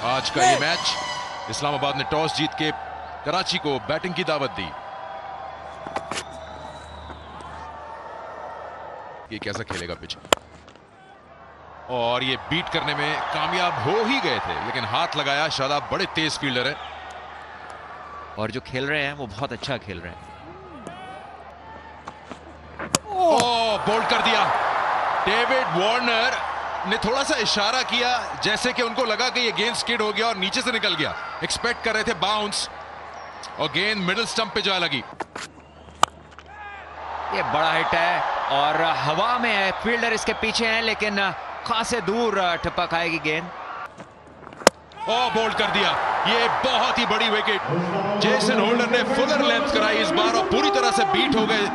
आज का ये मैच इस्लामाबाद ने टॉस जीत के कराची को बैटिंग की दावत दी। ये कैसा खेलेगा पिच, और ये बीट करने में कामयाब हो ही गए थे, लेकिन हाथ लगाया। शादाब बड़े तेज फील्डर है और जो खेल रहे हैं वो बहुत अच्छा खेल रहे हैं। बोल्ड कर दिया। डेविड वार्नर ने थोड़ा सा इशारा किया, जैसे कि उनको लगा कि ये गेंद स्किड हो गया और नीचे से निकल गया। एक्सपेक्ट कर रहे थे बाउंस, और गेंद मिडिल स्टंप पे जा लगी। ये बड़ा हिट है और हवा में है, फील्डर इसके पीछे हैं, लेकिन खासे दूर टप्पा खाएगी गेंद। बोल्ड कर दिया। ये बहुत ही बड़ी विकेट। जेसन होल्डर ने फुलर लेंथ कराई इस बार और पूरी तरह से बीट हो गए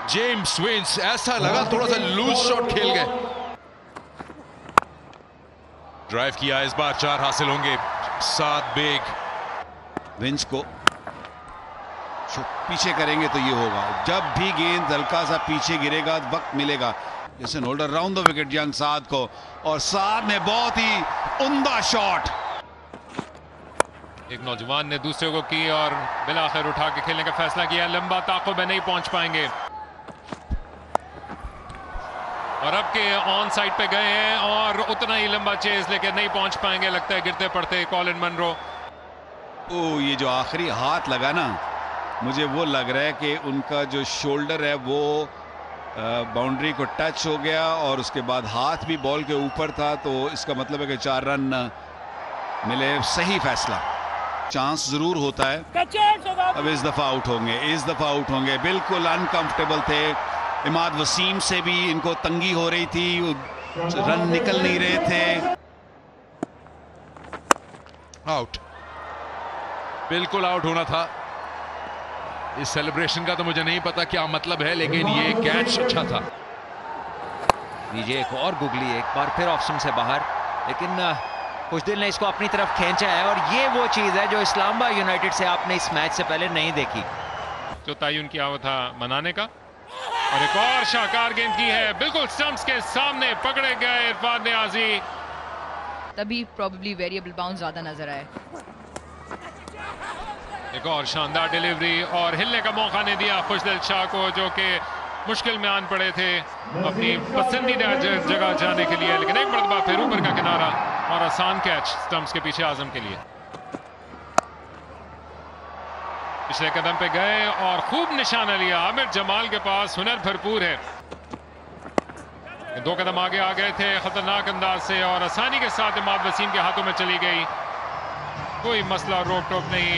जेम्स विंस। ऐसा लगा थोड़ा सा लूज शॉट खेल गए। ड्राइव किया, इस बार 4 हासिल होंगे। 7 बेग। विंस को पीछे करेंगे तो ये होगा। जब भी गेंद हल्का सा पीछे गिरेगा, वक्त मिलेगा। Jason holder round the wicket जंग साद को, और साद ने बहुत ही उम्दा शॉट। एक नौजवान ने दूसरे को की और बिलाखिर उठा के खेलने का फैसला किया। लंबा ताक़ुब में नहीं पहुंच पाएंगे, और अब के ऑन साइड पे गए हैं और उतना ही लंबा चेज लेके नहीं पहुंच पाएंगे, लगता है गिरते पड़ते कॉलिन मनरो। ये जो आखिरी हाथ लगा ना, मुझे वो लग रहा है कि उनका जो शोल्डर है वो बाउंड्री को टच हो गया, और उसके बाद हाथ भी बॉल के ऊपर था, तो इसका मतलब है कि 4 रन मिले। सही फैसला। चांस जरूर होता है। अब इस दफा आउट होंगे, इस दफा आउट होंगे। बिल्कुल अनकंफर्टेबल थे। इमाद वसीम से भी इनको तंगी हो रही थी, रन निकल नहीं रहे थे। आउट, बिल्कुल आउट होना था। इस सेलिब्रेशन का तो मुझे नहीं पता क्या मतलब है, लेकिन ये कैच अच्छा था। नीचे एक और गुगली, एक बार फिर ऑप्शन से बाहर, लेकिन कुछ दिल ने इसको अपनी तरफ खींचा है, और ये वो चीज है जो इस्लामाबाद यूनाइटेड से आपने इस मैच से पहले नहीं देखी। जो तयन किया हुआ था मनाने का, और एक और शाहकार गेंद की है, बिल्कुल स्टंप्स के सामने पकड़े गए इरफान नियाजी। तभी प्रोबेबली वेरिएबल बाउंस ज्यादा नजर आए। एक और शानदार डिलीवरी, और हिलने का मौका नहीं दिया खुशदिल शाह को, जो कि मुश्किल में आन पड़े थे अपनी पसंदीदा जगह जाने के लिए। लेकिन एक मरतबा फिर ऊपर का किनारा और आसान कैच स्टंप्स के पीछे आजम के लिए। पिछले कदम पे गए और खूब निशाना लिया। आमिर जमाल के पास हुनर भरपूर है। 2 कदम आगे आ गए थे खतरनाक अंदाज से, और आसानी के साथ इमाद वसीम के हाथों में चली गई। कोई मसला रोक टोक नहीं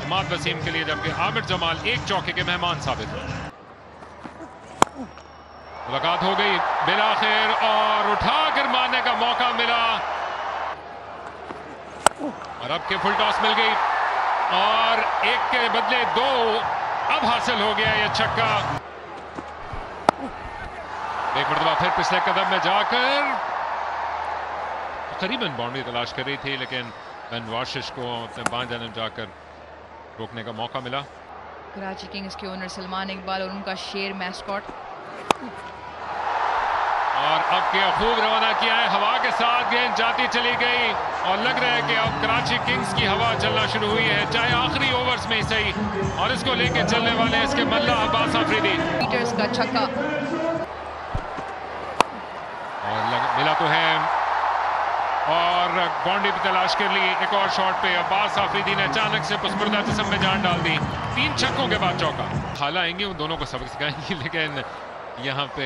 इमाद वसीम के लिए, जबकि आमिर जमाल एक चौके के मेहमान साबित हुए। मुलाकात हो गई बिलाखिर, और उठा कर मारने का मौका मिला, और अब के फुल टॉस मिल गई, और एक के बदले 2 अब हासिल हो गया ये छक्का। एक मरतबा फिर पिछले कदम में जाकर करीबन बाउंड्री तलाश कर रही थी, लेकिन बेन वाशिश को अपने बाएं जानब जाकर रोकने का मौका मिला। कराची किंग्स के ओनर सलमान इकबाल और उनका शेर मैस्कॉट, और अब क्या खूब रवाना किया है। हवा के साथ गेंद जाती चली गई, और लग रहा है कि अब कराची किंग्स की हवा चलना शुरू हुई है, चाहे आखिरी ओवर्स में ही सही। और इसको लेके चलने वाले इसके मल्ला अब्बास आफरीदी। पीटर्स का छक्का, और मिला तो है, और बाउंड्री भी तलाश कर ली। एक और शॉट पे अब्बास आफरीदी ने अचानक से पुस्पुर्दा जिस्म में जान डाल दी। 3 छक्कों के बाद चौका। खाला आएंगी, उन दोनों को सबक सिखाएंगी, लेकिन यहाँ पे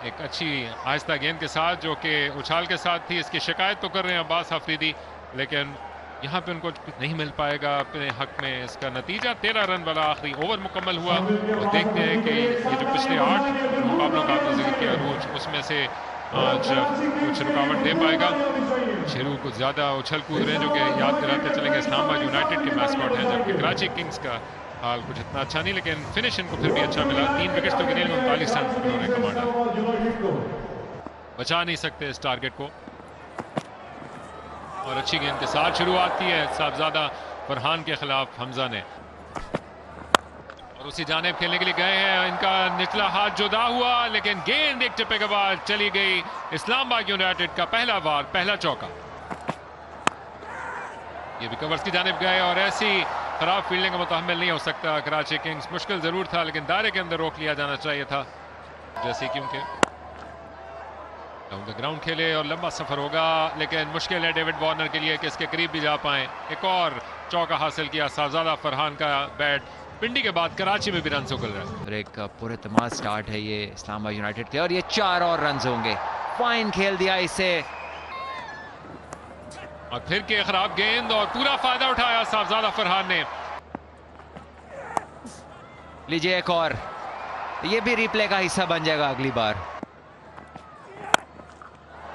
एक अच्छी आहिस्ता गेंद के साथ, जो कि उछाल के साथ थी, इसकी शिकायत तो कर रहे हैं अब्बास आफरीदी, लेकिन यहाँ पे उनको नहीं मिल पाएगा अपने हक में। इसका नतीजा 13 रन वाला आखिरी ओवर मुकम्मल हुआ, और देखते हैं कि ये जो पिछले 8 मुकाबलों का आपने जिक्र किया अरूज, उसमें से आज कुछ रुकावट दे पाएगा। शेरू कुछ ज़्यादा उछल कूद रहे हैं, जो कि याद दिलाते चलेंगे इस्लामाबाद यूनाइटेड के मैस्कॉट हैं, जबकि कराची किंग्स का हाल कुछ इतना अच्छा नहीं, लेकिन फिनिश इनको फिर भी अच्छा मिला। 3 विकेट तो गिने, 39 रन उन्होंने कमाया। बचा नहीं सकते इस टारगेट को, और अच्छी गेंद के साथ शुरुआत की है साहबजादा फरहान के खिलाफ हमजा ने, और उसी जानिब खेलने के लिए गए हैं। इनका निचला हाथ जुदा हुआ, लेकिन गेंद एक टिप्पे के बाद चली गई। इस्लामाबाद यूनाइटेड का पहला वार, पहला चौका। ये भी कवर्स की जानिब गए और ऐसी खराब फील्डिंग का मुतहम्मिल नहीं हो सकता कराची किंग्स। मुश्किल जरूर था लेकिन दायरे के अंदर रोक लिया जाना चाहिए था, जैसे क्योंकि डाउन द ग्राउंड खेले और लंबा सफर होगा, लेकिन मुश्किल है डेविड वार्नर के लिए कि इसके करीब भी जा पाए। एक और चौका हासिल किया साहबजादा फरहान का बैट। पिंडी के बाद कराची में भी रन उगल रहा है और एक पूरे तमाम स्टार्ट है ये इस्लामाबाद यूनाइटेड के, और ये 4 और रन होंगे। फाइन खेल दिया इसे, और फिर के खराब गेंद और पूरा फायदा उठाया साहबजादा फरहान ने। लीजिए एक और, ये भी रिप्ले का हिस्सा बन जाएगा अगली बार।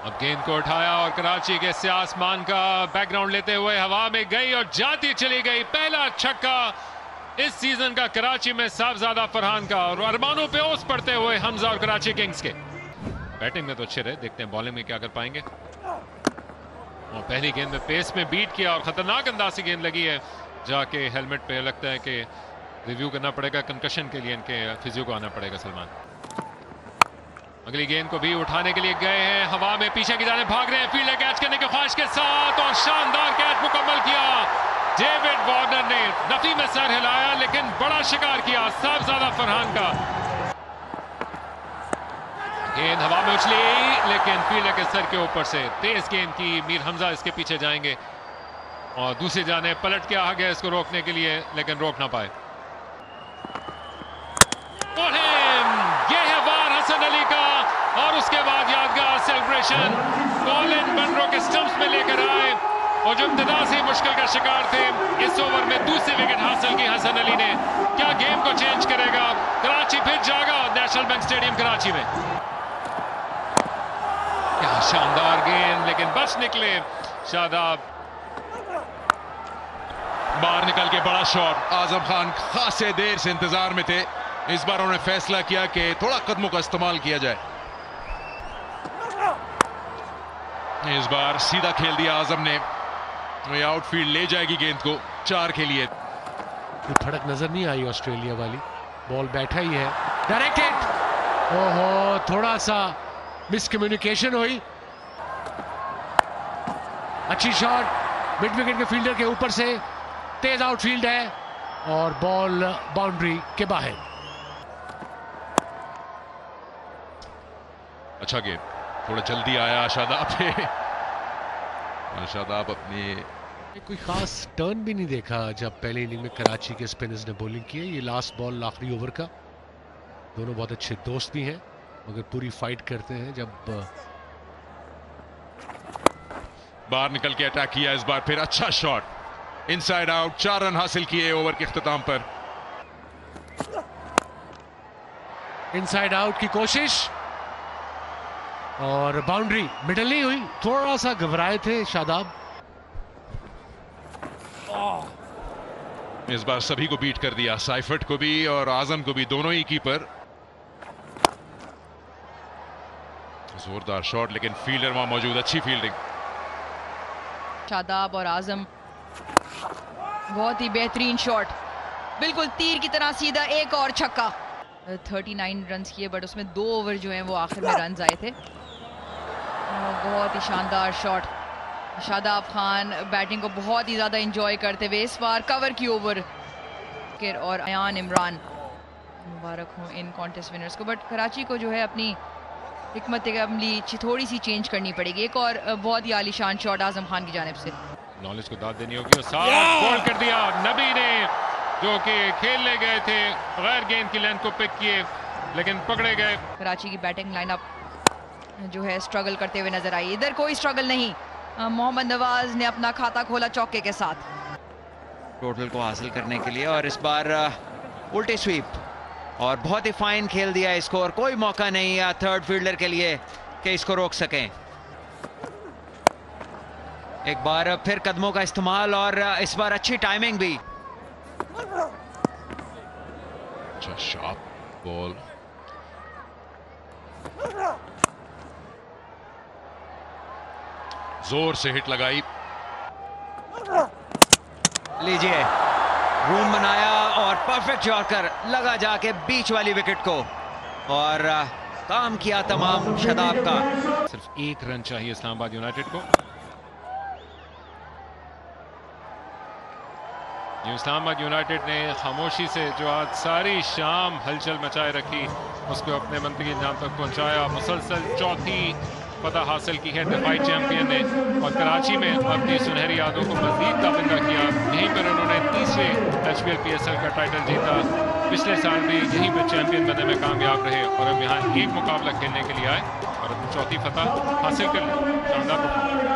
अब गेंद को उठाया और कराची के सियासमान का बैकग्राउंड लेते हुए हवा में गई और जाती चली गई। पहला छक्का इस सीजन का कराची में साहबजादा फरहान का, और अरमानों पे ओस पड़ते हुए हमजा और कराची किंग्स के। बैटिंग में तो अच्छे रहे, देखते हैं बॉलिंग में क्या कर पाएंगे। और पहली गेंद में पेस में बीट किया और खतरनाक अंदाज से गेंद लगी है जाके हेलमेट पे। लगता है कि रिव्यू करना पड़ेगा, कंकशन के लिए इनके फिजियो को आना पड़ेगा सलमान। अगली गेंद को भी उठाने के लिए गए हैं, हवा में पीछे की जाने भाग रहे हैं फील्डर कैच करने की ख्वाहिश के साथ, और शानदार कैच मुकम्मल किया डेविड वार्नर ने। नफी में सर हिलाया लेकिन बड़ा शिकार किया साहबजादा फरहान का। गेंद हवा में उछली लेकिन फील्डर के सर के ऊपर से तेज गेंद की। मीर हमजा इसके पीछे जाएंगे और दूसरी जाने पलट के आ गया इसको रोकने के लिए, लेकिन रोक ना पाए। ये है वार हसन अली का, और उसके बाद यादगार सेलिब्रेशन। कॉलिन बनरो के स्टंप्स में लेकर आए और जो इब्तिदा से मुश्किल का शिकार थे, इस ओवर में दूसरी विकेट हासिल की हसन अली ने। क्या गेम को चेंज करेगा? कराची फिर जागा नेशनल बैंक स्टेडियम कराची में। क्या शानदार गेंद, लेकिन बच निकले शादाब। बाहर निकल के बड़ा शॉट। आजम खान खासे देर से इंतजार में थे, इस बार उन्होंने फैसला किया कि थोड़ा कदमों का इस्तेमाल किया जाए। इस बार सीधा खेल दिया आजम ने, आउटफील्ड ले जाएगी गेंद को 4 के लिए। कोई धड़क नजर नहीं आई ऑस्ट्रेलिया वाली, बॉल बैठा ही है। डायरेक्टेड, ओहो थोड़ा सा मिसकम्युनिकेशन हुई। अच्छी शॉट मिड विकेट के फील्डर के ऊपर से, तेज आउटफील्ड है और बॉल बाउंड्री के बाहर। अच्छा गेम, थोड़ा जल्दी आया शादाब पे। शादाब अपनी कोई खास टर्न भी नहीं देखा जब पहले इनिंग में कराची के स्पिनर्स ने बॉलिंग की है। ये लास्ट बॉल आखिरी ओवर का। दोनों बहुत अच्छे दोस्त भी हैं मगर पूरी फाइट करते हैं जब बाहर निकल के अटैक किया। इस बार फिर अच्छा शॉट, इनसाइड आउट। 4 रन हासिल किए ओवर के इख्तिताम पर। इनसाइड आउट की कोशिश और बाउंड्री मिडल नहीं हुई। थोड़ा सा घबराए थे शादाब। इस बार सभी को बीट कर दिया, साइफर्ट को भी और आजम को भी, दोनों ही कीपर। जोरदार शॉट लेकिन फील्डर वहां मौजूद, अच्छी फील्डिंग। शादाब और आजम, बहुत ही बेहतरीन शॉट, बिल्कुल तीर की तरह सीधा। एक और छक्का। 39 रन किए बट उसमें 2 ओवर जो हैं वो आखिर में रन आए थे। बहुत ही शानदार शॉट। शादाब खान बैटिंग को बहुत ही ज़्यादा इंजॉय करते हुए इस बार कवर की ओवर। और अयान इमरान, मुबारक हो इन कॉन्टेस्ट विनर्स को। बट कराची को जो है अपनी हिकमत अमली थोड़ी सी चेंज करनी पड़ेगी। एक और बहुत ही आलीशान शॉट आजम खान की जानिब से। नॉलेज को दाद देनी होगी और साफ बॉल कर दिया नबी ने, जो कि खेलने गए थे, गैर गेंद की लेंथ को पिक किए लेकिन पकड़े गए। कराची की बैटिंग लाइनअप जो है स्ट्रगल करते हुए नजर आई। इधर कोई स्ट्रगल नहीं, मोहम्मद नवाज ने अपना खाता खोला चौके के साथ टोटल को हासिल करने के लिए। और इस बार उल्टी स्वीप और बहुत ही फाइन खेल दिया इसको, और कोई मौका नहीं है थर्ड फील्डर के लिए कि इसको रोक सकें। एक बार फिर कदमों का इस्तेमाल और इस बार अच्छी टाइमिंग भी। अच्छा शार्प बॉल। जोर से हिट लगाई। लीजिए, रूम बनाया और परफेक्ट यॉर्कर लगा जाके बीच वाली विकेट को, और काम किया तमाम शादाब का। सिर्फ 1 रन चाहिए इस्लामाबाद यूनाइटेड को। इस्लामाबाद यूनाइटेड ने खामोशी से जो आज सारी शाम हलचल मचाए रखी उसको अपने मंतकी अंजाम तक पहुंचाया। मुसलसल चौथी फतह हासिल की है डिफाइट चैंपियन ने और कराची में अपनी सुनहरी यादों को मजीद ताबिंदा किया। यहीं पर उन्होंने तीसरे HPL PSL का टाइटल जीता। पिछले साल भी यहीं पर चैंपियन बनने में कामयाब रहे और अब यहाँ एक मुकाबला खेलने के लिए आए और अपनी चौथी फतह हासिल कर ली। शानदार परफॉर्मेंस।